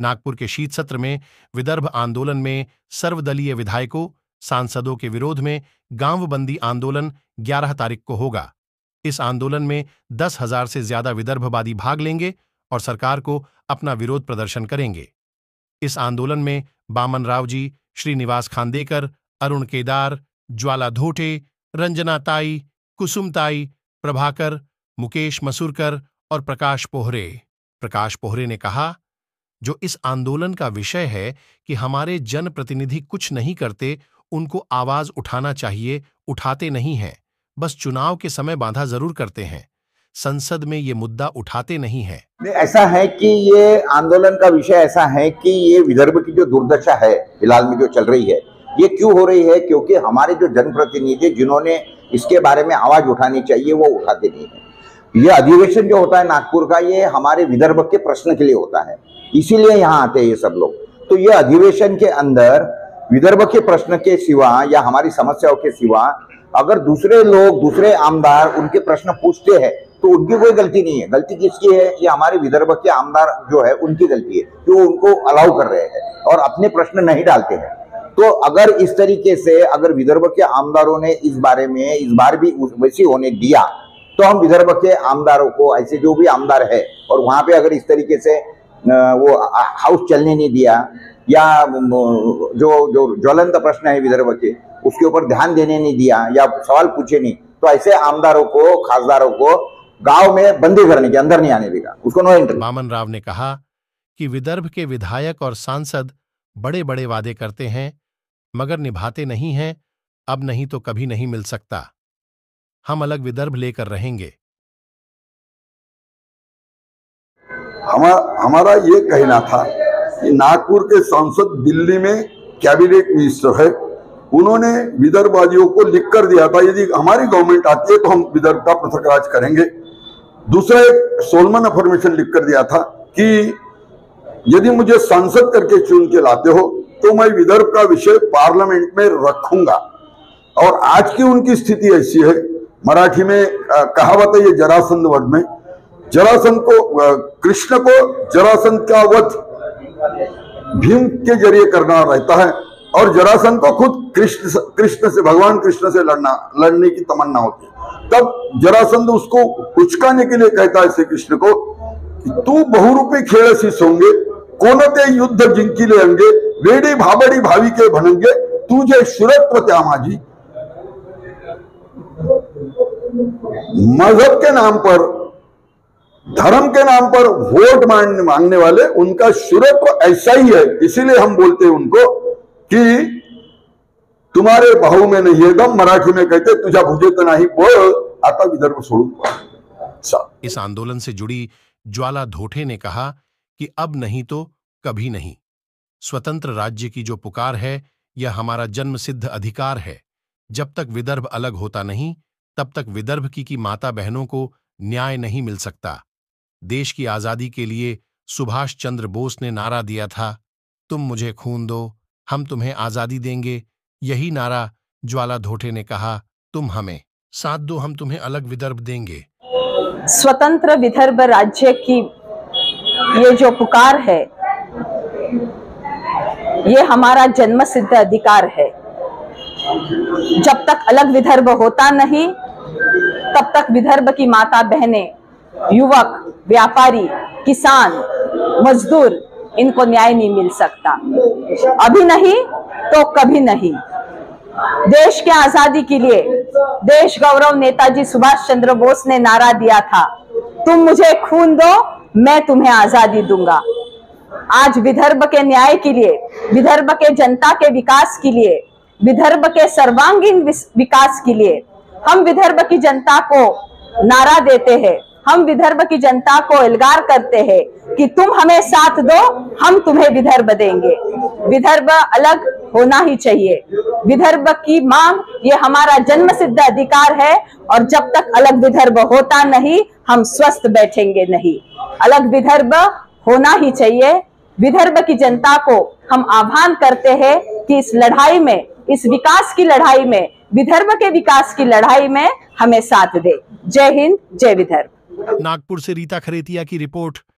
नागपुर के शीत सत्र में विदर्भ आंदोलन में सर्वदलीय विधायकों सांसदों के विरोध में गांव बंदी आंदोलन 11 तारीख को होगा। इस आंदोलन में 10,000 से ज्यादा विदर्भवादी भाग लेंगे और सरकार को अपना विरोध प्रदर्शन करेंगे। इस आंदोलन में बामन राव जी, श्रीनिवास खांडेकर, अरुण केदार, ज्वाला धोटे, रंजना ताई, कुसुम ताई, प्रभाकर, मुकेश मसूरकर और प्रकाश पोहरे ने कहा, जो इस आंदोलन का विषय है कि हमारे जनप्रतिनिधि कुछ नहीं करते, उनको आवाज उठाना चाहिए, उठाते नहीं हैं, बस चुनाव के समय बाधा जरूर करते हैं, संसद में ये मुद्दा उठाते नहीं हैं। ऐसा है कि ये आंदोलन का विषय ऐसा है कि ये विदर्भ की जो दुर्दशा है फिलहाल में जो चल रही है, ये क्यों हो रही है? क्योंकि हमारे जो जनप्रतिनिधि जिन्होंने इसके बारे में आवाज उठानी चाहिए वो उठाते नहीं है। ये अधिवेशन जो होता है नागपुर का, ये हमारे विदर्भ के प्रश्न के लिए होता है, इसीलिए यहाँ आते हैं ये सब लोग। तो ये अधिवेशन के अंदर विदर्भ के प्रश्न के सिवा या हमारी समस्याओं के सिवा अगर दूसरे लोग, दूसरे आमदार उनके प्रश्न पूछते हैं तो उनकी कोई गलती नहीं है। गलती किसकी है? ये हमारे विदर्भ के आमदार जो है उनकी गलती है, कि वो उनको अलाउ कर रहे हैं और अपने प्रश्न नहीं डालते हैं। तो अगर इस तरीके से अगर विदर्भ के आमदारों ने इस बारे में इस बार भी वैसी होने दिया तो हम विदर्भ के आमदारों को, ऐसे जो भी आमदार है, और वहां पे अगर इस तरीके से वो हाउस चलने नहीं दिया या जो ज्वलंत प्रश्न है विदर्भ के उसके ऊपर ध्यान देने नहीं दिया या सवाल पूछे नहीं, तो ऐसे आमदारों को, खासदारों को गांव में बंदी करने के, अंदर नहीं आने देगा, उसको नो एंट्री। बामन राव ने कहा कि विदर्भ के विधायक और सांसद बड़े बड़े वादे करते हैं मगर निभाते नहीं हैं। अब नहीं तो कभी नहीं मिल सकता। हम अलग विदर्भ लेकर रहेंगे। हमारा ये कहना था कि नागपुर के सांसद दिल्ली में कैबिनेट मिनिस्टर है, उन्होंने विदर्भवादियों को लिख कर दिया था यदि हमारी गवर्नमेंट आती है तो हम विदर्भ का पृथक राज करेंगे। दूसरा एक सोलमन अफर्मेशन लिख कर दिया था कि यदि मुझे सांसद करके चुन के लाते हो तो मैं विदर्भ का विषय पार्लियामेंट में रखूंगा। और आज की उनकी स्थिति ऐसी है, मराठी में कहावत है ये जरासंध वध में, जरासंध को, कृष्ण को जरासंध का वध भीम के जरिए करना रहता है और जरासंध को खुद कृष्ण से, भगवान कृष्ण से लड़ने की तमन्ना होती है। तब जरासंध उसको उचकाने के लिए कहता है श्री कृष्ण को, तू बहुरूपी खेळसी सोंगे, कोणते युद्ध जिंकिले अंगे, वेडी भाबडी भाविके भणंगे, तुझे शुरत्व त्या माझी। मजहब के नाम पर, धर्म के नाम पर वोट मांगने वाले, उनका शुरत्व ऐसा ही है। इसीलिए हम बोलते हैं उनको कि तुम्हारे बाहू में नहीं है दम, मराठी में कहते तुझा भुजेत नाही बोल, आता विदर्भ सोडून। इस आंदोलन से जुड़ी ज्वाला धोटे ने कहा कि अब नहीं तो कभी नहीं। स्वतंत्र राज्य की जो पुकार है यह हमारा जन्मसिद्ध अधिकार है। जब तक विदर्भ अलग होता नहीं तब तक विदर्भ की माता बहनों को न्याय नहीं मिल सकता। देश की आजादी के लिए सुभाष चंद्र बोस ने नारा दिया था, तुम मुझे खून दो हम तुम्हें आजादी देंगे। यही नारा ज्वाला धोटे ने कहा, तुम हमें साथ दो हम तुम्हें अलग विदर्भ देंगे। स्वतंत्र विदर्भ राज्य की ये जो पुकार है ये हमारा जन्मसिद्ध अधिकार है। जब तक अलग विदर्भ होता नहीं तब तक विदर्भ की माता बहनें, युवक, व्यापारी, किसान, मजदूर, इनको न्याय नहीं मिल सकता। अभी नहीं तो कभी नहीं। देश के आजादी के लिए देश गौरव नेताजी सुभाष चंद्र बोस ने नारा दिया था, तुम मुझे खून दो मैं तुम्हें आजादी दूंगा। आज विदर्भ के न्याय के लिए, विदर्भ के जनता के विकास के लिए, विदर्भ के सर्वांगीण विकास के लिए हम विदर्भ की जनता को नारा देते हैं, हम विदर्भ की जनता को एल्गार करते हैं कि तुम हमें साथ दो हम तुम्हें विदर्भ देंगे। विदर्भ अलग होना ही चाहिए। विदर्भ की मांग ये हमारा जन्मसिद्ध अधिकार है और जब तक अलग विदर्भ होता नहीं हम स्वस्थ बैठेंगे नहीं। अलग विदर्भ होना ही चाहिए। विदर्भ की जनता को हम आह्वान करते हैं कि इस लड़ाई में, इस विकास की लड़ाई में, विदर्भ के विकास की लड़ाई में हमें साथ दे। जय हिंद, जय विदर्भ। नागपुर से रीता खरेतिया की रिपोर्ट।